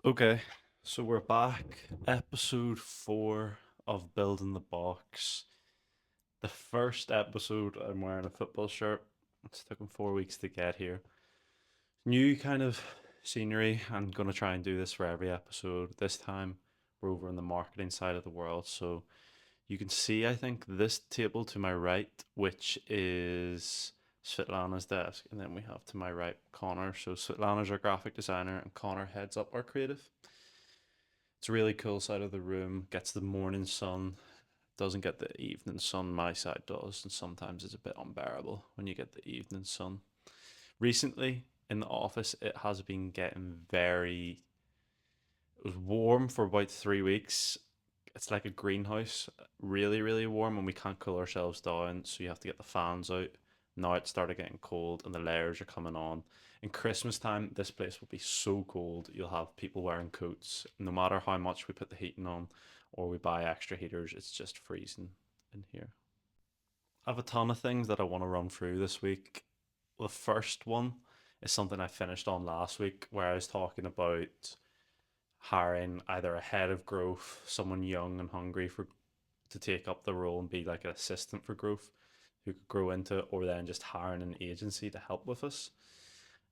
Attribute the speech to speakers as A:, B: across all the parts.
A: Okay, so we're back. Episode 4 of Building the Box. The first episode, I'm wearing a football shirt. It's taken 4 weeks to get here. New kind of scenery. I'm going to try and do this for every episode. This time, we're over on the marketing side of the world. So you can see, I think, this table to my right, which is Svetlana's desk. And then we have to my right Connor. So Svetlana's our graphic designer, and Connor heads up our creative. It's a really cool side of the room. Gets the morning sun. Doesn't get the evening sun. My side does, and sometimes it's a bit unbearable when you get the evening sun. Recently in the office, it has been getting very. It was warm for about 3 weeks. It's like a greenhouse, really, really warm, and we can't cool ourselves down, so you have to get the fans out. Now it started getting cold, and the layers are coming on. In Christmas time, this place will be so cold. You'll have people wearing coats. No matter how much we put the heating on or we buy extra heaters, it's just freezing in here. I have a ton of things that I want to run through this week. The first one is something I finished on last week, where I was talking about hiring either a head of growth, someone young and hungry for to take up the role and be like an assistant for growth who could grow into it, or then just hiring an agency to help with us.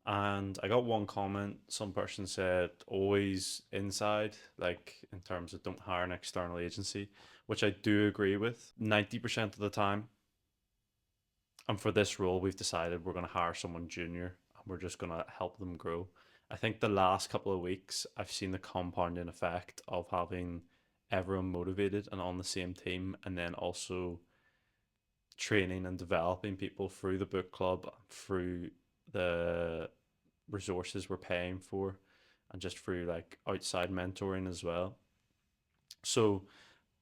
A: And I got one comment. Some person said always inside, like in terms of don't hire an external agency, which I do agree with 90% of the time. And for this role, we've decided we're going to hire someone junior and we're just going to help them grow. I think the last couple of weeks, I've seen the compounding effect of having everyone motivated and on the same team, and then also training and developing people through the book club, through the resources we're paying for, and just through like outside mentoring as well. So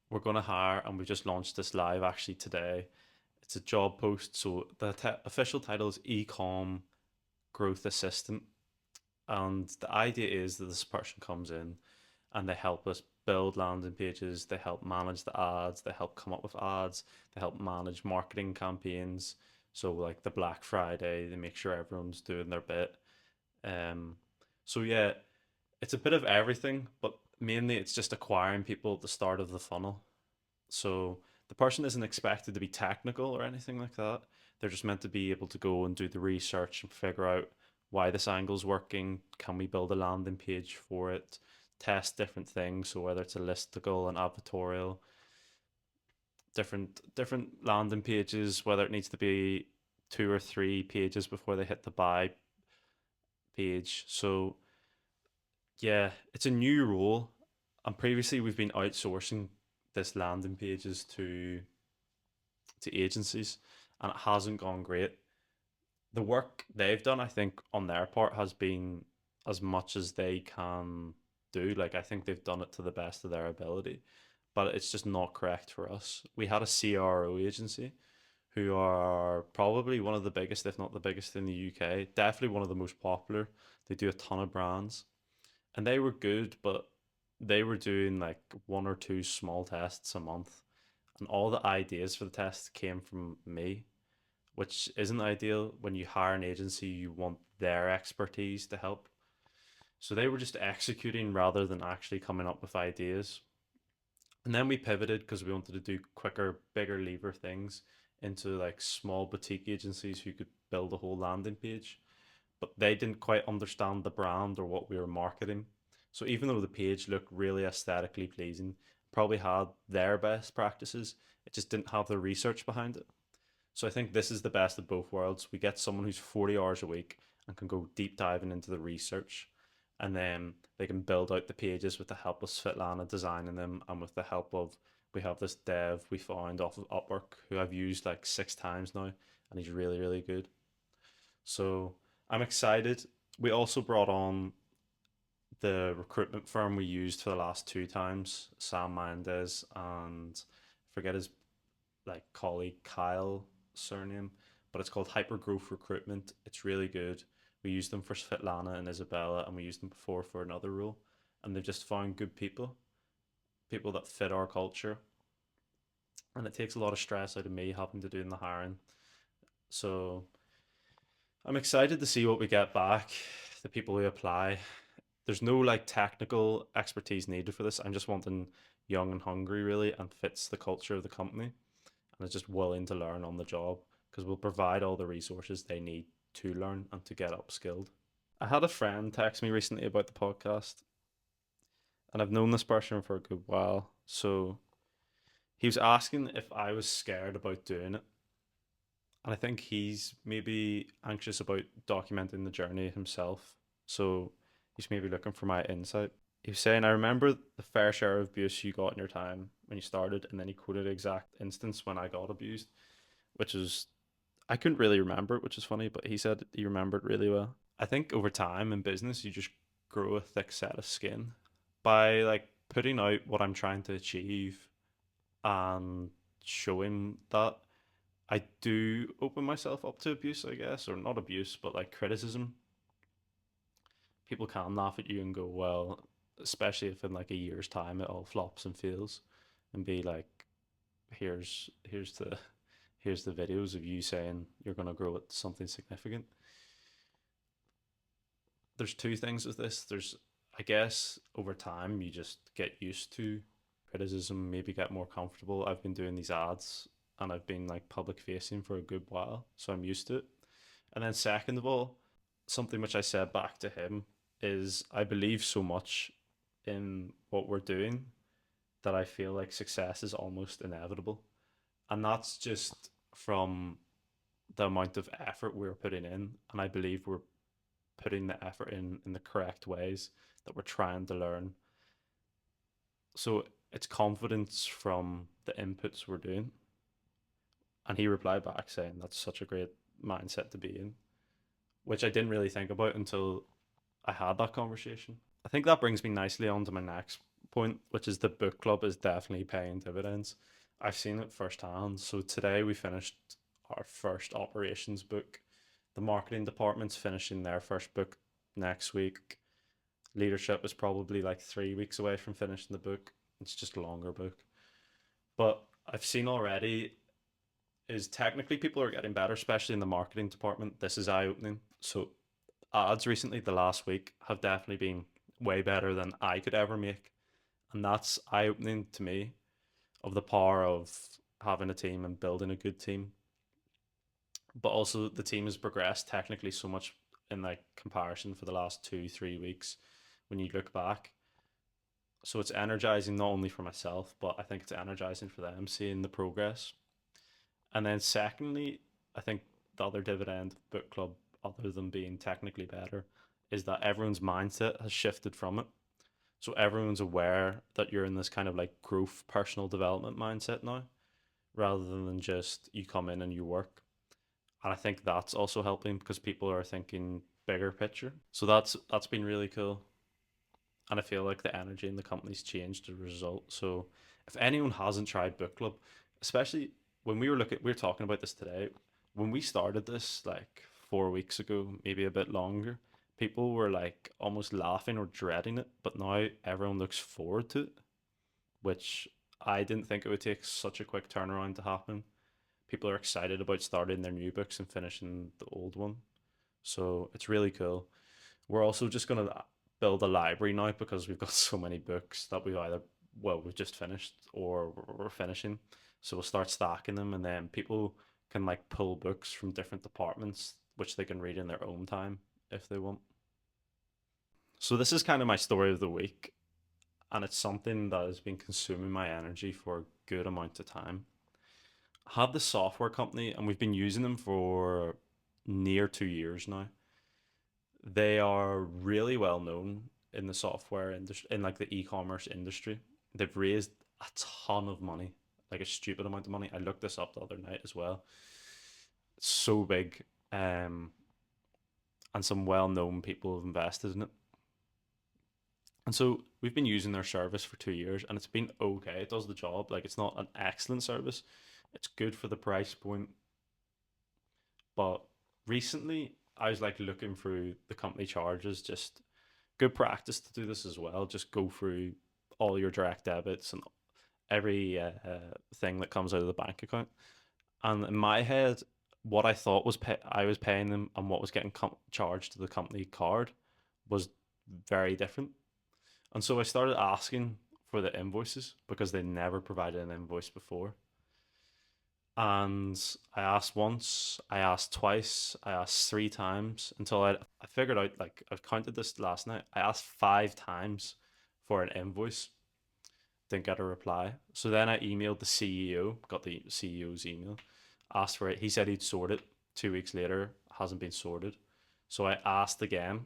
A: we're going to hire, and we just launched this live actually today. It's a job post. So the official title is Ecom Growth Assistant. And the idea is that this person comes in and they help us build landing pages, they help manage the ads, they help come up with ads, they help manage marketing campaigns. So like the Black Friday, they make sure everyone's doing their bit. Um, so yeah, it's a bit of everything, but mainly it's just acquiring people at the start of the funnel. So the person isn't expected to be technical or anything like that. They're just meant to be able to go and do the research and figure out why this angle's working. Can we build a landing page for it? Test different things. So whether it's a listicle, an advertorial, different landing pages, whether it needs to be 2 or 3 pages before they hit the buy page. So yeah, it's a new role. And previously we've been outsourcing this landing pages to agencies, and it hasn't gone great. The work they've done, I think, on their part has been as much as they can do. Like, I think they've done it to the best of their ability, but it's just not correct for us. We had a CRO agency who are probably one of the biggest, if not the biggest in the UK, definitely one of the most popular. They do a ton of brands, and they were good, but they were doing like 1 or 2 small tests a month, and all the ideas for the tests came from me, which isn't ideal. When you hire an agency, you want their expertise to help. So they were just executing rather than actually coming up with ideas. And then we pivoted because we wanted to do quicker, bigger lever things into like small boutique agencies who could build a whole landing page. But they didn't quite understand the brand or what we were marketing. So even though the page looked really aesthetically pleasing, probably had their best practices, it just didn't have the research behind it. So I think this is the best of both worlds. We get someone who's 40 hours a week and can go deep diving into the research, and then they can build out the pages with the help of Svetlana designing them, and with the help of, we have this dev we found off of Upwork who I've used like 6 times now, and he's really, really good. So I'm excited. We also brought on the recruitment firm we used for the last 2 times, Sam Mendes, and I forget his like colleague Kyle surname, but it's called Hypergrowth Recruitment. It's really good. We used them for Svetlana and Isabella, and we used them before for another role, and they've just found good people, people that fit our culture, and it takes a lot of stress out of me having to do in the hiring. So I'm excited to see what we get back, the people who apply. there's no like technical expertise needed for this. I'm just wanting young and hungry really, and fits the culture of the company, and is just willing to learn on the job because we'll provide all the resources they need to learn and to get upskilled. I had a friend text me recently about the podcast, and I've known this person for a good while. So he was asking if I was scared about doing it. And I think he's maybe anxious about documenting the journey himself. So he's maybe looking for my insight. He was saying, I remember the fair share of abuse you got in your time when you started, and then he quoted an exact instance when I got abused, which is, I couldn't really remember it, which is funny, but he said he remembered really well. I think over time in business, you just grow a thick set of skin by like putting out what I'm trying to achieve and showing that I do open myself up to abuse, I guess, or not abuse, but like criticism. People can laugh at you and go, well, especially if in like a year's time it all flops and fails, and be like, here's the here's the videos of you saying you're gonna grow it to something significant. There's two things with this. There's, I guess, over time you just get used to criticism, maybe get more comfortable. I've been doing these ads and I've been like public facing for a good while, so I'm used to it. And then second of all, something which I said back to him is I believe so much in what we're doing that I feel like success is almost inevitable. And that's just from the amount of effort we're putting in. And I believe we're putting the effort in the correct ways, that we're trying to learn. So it's confidence from the inputs we're doing. And he replied back saying that's such a great mindset to be in, which I didn't really think about until I had that conversation. I think that brings me nicely on to my next point, which is the book club is definitely paying dividends. I've seen it firsthand. So today we finished our first operations book. The marketing department's finishing their first book next week. Leadership is probably like 3 weeks away from finishing the book. It's just a longer book. But I've seen already is technically people are getting better, especially in the marketing department. This is eye opening. So ads recently, the last week, have definitely been way better than I could ever make. And that's eye opening to me of the power of having a team and building a good team. But also the team has progressed technically so much in like comparison for the last 2, 3 weeks when you look back. So it's energizing not only for myself, but I think it's energizing for them seeing the progress. And then secondly, I think the other dividend of book club, other than being technically better, is that everyone's mindset has shifted from it. So everyone's aware that you're in this kind of like growth, personal development mindset now, rather than just you come in and you work. And I think that's also helping because people are thinking bigger picture. So that's been really cool. And I feel like the energy in the company's changed as a result. So if anyone hasn't tried book club, especially when we were talking about this today. When we started this like 4 weeks ago, maybe a bit longer, people were like almost laughing or dreading it. But now everyone looks forward to it, which I didn't think it would take such a quick turnaround to happen. People are excited about starting their new books and finishing the old one. So it's really cool. We're also just going to build a library now because we've got so many books that we've just finished or we're finishing. So we'll start stacking them, and then people can like pull books from different departments which they can read in their own time if they want. So this is kind of my story of the week, and it's something that has been consuming my energy for a good amount of time. I have this software company and we've been using them for near 2 years now. They are really well known in the software industry, in like the e-commerce industry. They've raised a ton of money, like a stupid amount of money. I looked this up the other night as well. It's so big, and some well-known people have invested in it. And so we've been using their service for 2 years, and it's been okay. It does the job. Like it's not an excellent service. It's good for the price point, but recently I was like looking through the company charges, just good practice to do this as well. Just go through all your direct debits and every thing that comes out of the bank account. And in my head, what I thought was I was paying them and what was getting charged to the company card was very different. And so I started asking for the invoices because they never provided an invoice before. And I asked once, I asked twice, I asked three times until I figured out, like, I counted this last night. I asked five times for an invoice, didn't get a reply. So then I emailed the CEO, got the CEO's email, asked for it. He said he'd sort it. 2 weeks later, hasn't been sorted. So I asked again,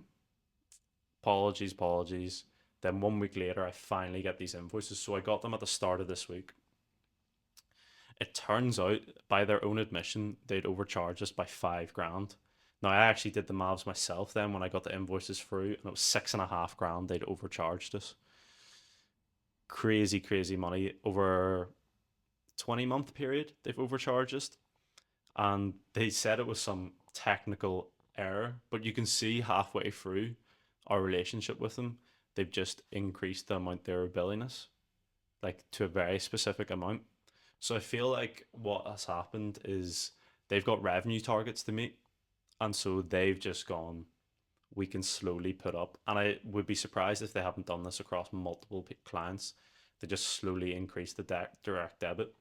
A: apologies, apologies. Then 1 week later, I finally get these invoices. So I got them at the start of this week. It turns out, by their own admission, they'd overcharged us by 5 grand. Now, I actually did the maths myself then when I got the invoices through, and it was 6.5 grand they'd overcharged us. Crazy, crazy money. Over 20-month period, they've overcharged us. And they said it was some technical error, but you can see halfway through our relationship with them, they've just increased the amount they were billing us, like to a very specific amount. So I feel like what has happened is they've got revenue targets to meet, and so they've just gone, we can slowly put up. And I would be surprised if they haven't done this across multiple clients. They just slowly increase the direct debit,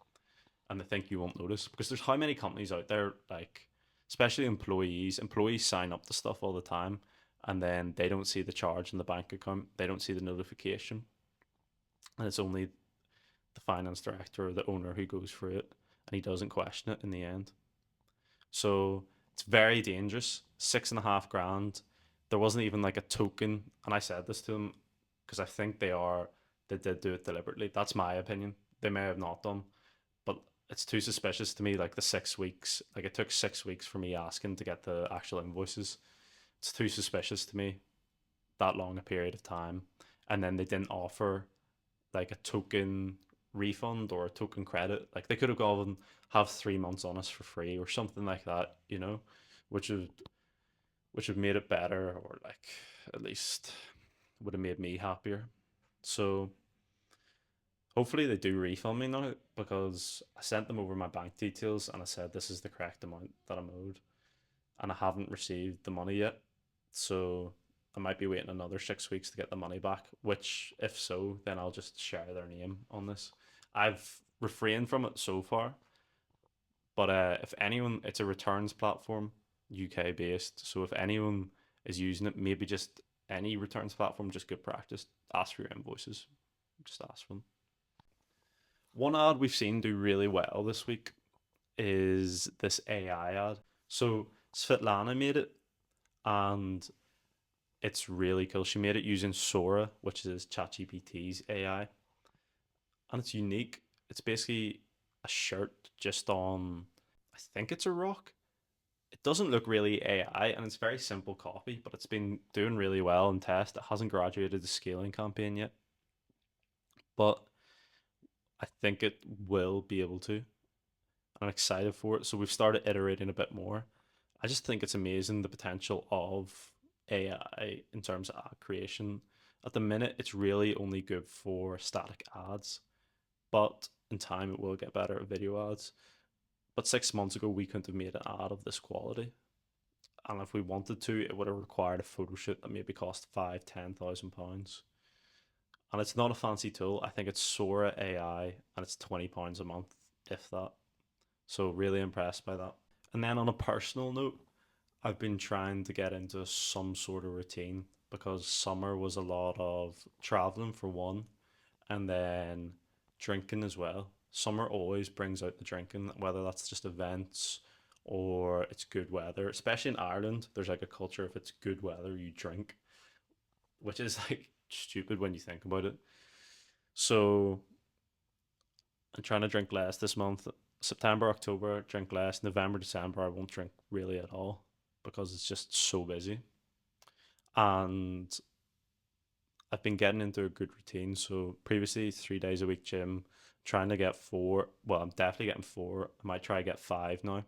A: and they think you won't notice because there's how many companies out there, like especially employees. Employees sign up to stuff all the time, and then they don't see the charge in the bank account. They don't see the notification, and it's only the finance director or the owner who goes through it, and he doesn't question it in the end. So it's very dangerous. 6.5 grand. There wasn't even like a token, and I said this to them because I think they did do it deliberately. That's my opinion. They may have not done, but it's too suspicious to me. Like the 6 weeks, like it took 6 weeks for me asking to get the actual invoices. It's too suspicious to me, that long a period of time, and then they didn't offer like a token refund or a token credit. Like they could have gone have 3 months on us for free or something like that, which would made it better, or like at least would have made me happier. So hopefully they do refund me now, because I sent them over my bank details and I said this is the correct amount that I'm owed, and I haven't received the money yet. So I might be waiting another 6 weeks to get the money back, which, if so, then I'll just share their name on this. I've refrained from it so far, but if anyone, it's a returns platform, UK based. So if anyone is using it, maybe just any returns platform, just good practice. Ask for your invoices. Just ask for them. One ad we've seen do really well this week is this AI ad. So Svetlana made it, and it's really cool. She made it using Sora, which is ChatGPT's AI, and it's unique. It's basically a shirt just on, I think it's a rock. It doesn't look really AI, and it's very simple copy, but it's been doing really well in test. It hasn't graduated the scaling campaign yet, but I think it will be able to. I'm excited for it. So we've started iterating a bit more. I just think it's amazing, the potential of AI in terms of ad creation. At the minute, it's really only good for static ads, but in time it will get better at video ads. But 6 months ago, we couldn't have made an ad of this quality. And if we wanted to, it would have required a photo shoot that maybe cost £5,000-10,000. And it's not a fancy tool. I think it's Sora AI, and it's £20 a month, if that. So really impressed by that. And then on a personal note, I've been trying to get into some sort of routine, because summer was a lot of traveling for one, and then drinking as well. Summer always brings out the drinking, whether that's just events or it's good weather. Especially in Ireland, there's like a culture, if it's good weather, you drink, which is like stupid when you think about it. So I'm trying to drink less this month. September, October, drink less. November, December, I won't drink really at all, because it's just so busy. And I've been getting into a good routine. So previously, 3 days a week gym, trying to get four. Well, I'm definitely getting four. I might try to get five now.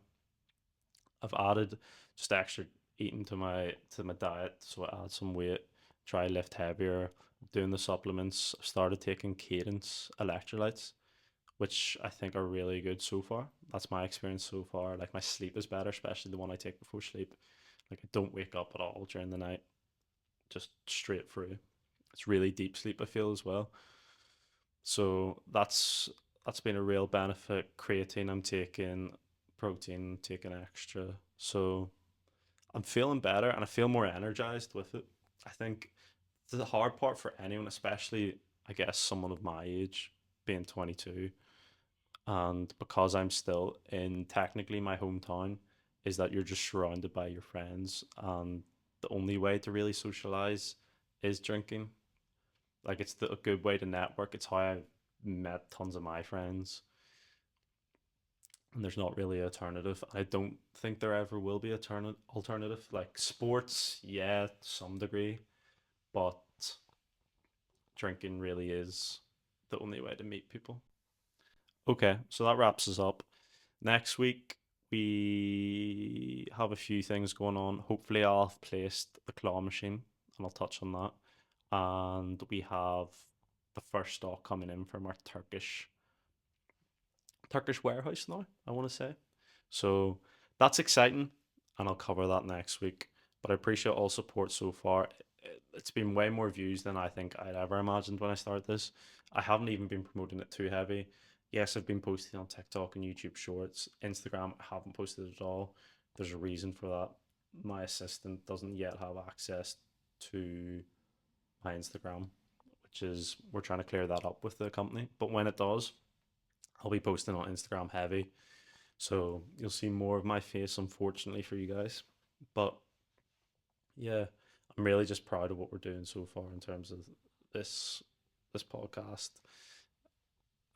A: I've added just extra eating to my diet, so I add some weight. Try lift heavier. Doing the supplements. I've started taking Cadence electrolytes, which I think are really good so far. That's my experience so far. Like my sleep is better, especially the one I take before sleep. Like I don't wake up at all during the night. just straight through. It's really deep sleep, I feel, as well. So that's been a real benefit. Creatine I'm taking, protein taking extra. So I'm feeling better and I feel more energized with it. I think the hard part for anyone, especially I guess someone of my age, being 22, and because I'm still in technically my hometown, is that you're just surrounded by your friends, and the only way to really socialize is drinking. Like it's a good way to network. It's how I met tons of my friends, and there's not really an alternative. I don't think there ever will be a alternative. Like sports, yeah, to some degree, but drinking really is the only way to meet people. Okay, so that wraps us up. Next week, we have a few things going on. Hopefully, I'll have placed the claw machine and I'll touch on that. And we have the first stock coming in from our Turkish warehouse now, I want to say. So that's exciting, and I'll cover that next week. But I appreciate all support so far. It's been way more views than I think I'd ever imagined when I started this. I haven't even been promoting it too heavy. Yes, I've been posting on TikTok and YouTube Shorts. Instagram, I haven't posted at all. There's a reason for that. My assistant doesn't yet have access to my Instagram, which is we're trying to clear that up with the company. But when it does, I'll be posting on Instagram heavy. So you'll see more of my face, unfortunately, for you guys. But yeah, I'm really just proud of what we're doing so far in terms of this this podcast.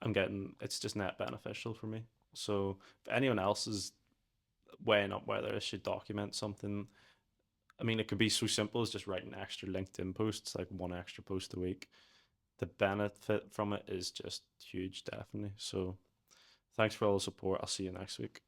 A: I'm getting it's just net beneficial for me. So if anyone else is weighing up whether I should document something, I mean, it could be so simple as just writing extra LinkedIn posts, like one extra post a week. The benefit from it is just huge, definitely. So thanks for all the support. I'll see you next week.